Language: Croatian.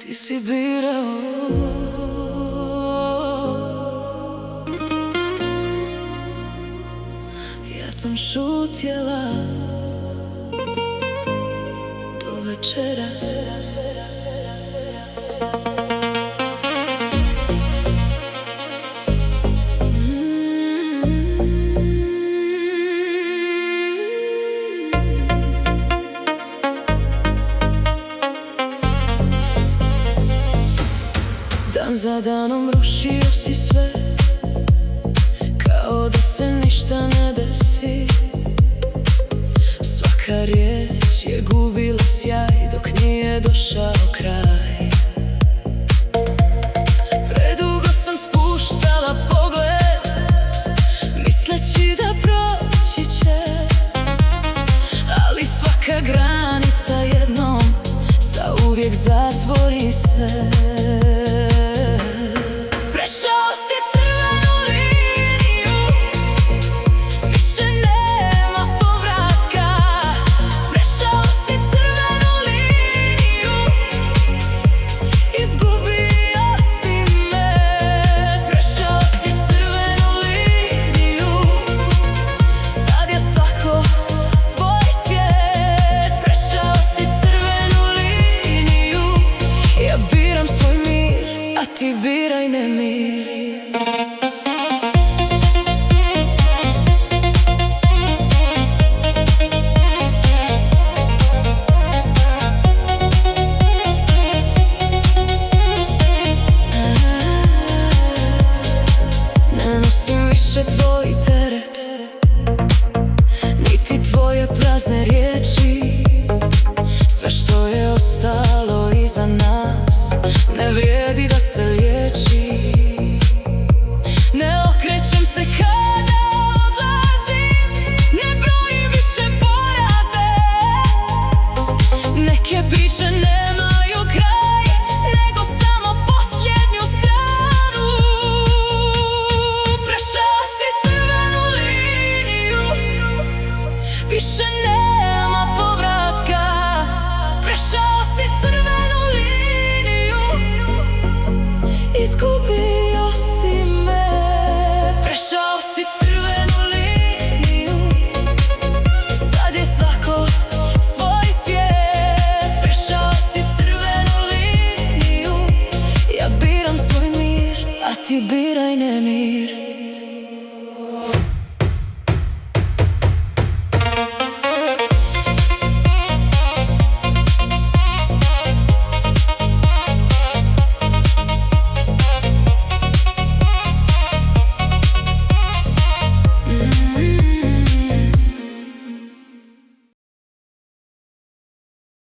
ti si birao. Ja sam šutjela do večeras. Dan za danom rušio si sve, kao da se ništa ne desi. Svaka riječ je gubila sjaj dok nije došao kraj. Predugo sam spuštala pogled, misleći da proći će, ali svaka granica jednom zauvijek zatvori se. Ti biraj nemir. Ne nosim više tvoj teret, niti tvoje prazne riječi. Sve što je ostalo iza nas ne vrijedi da se liječi. Ne okrećem se kada odlazim, ne brojim više poraze. Neke priče nemaju kraj, nego samo posljednju stranu. Prešao si crvenu liniju, više nema povratka. Prešao si crvenu liniju, izgubio si me. Prešao si crvenu liniju, sad je svako svoj svijet. Prešao si crvenu liniju, ja biram svoj mir, a ti biraj nemir.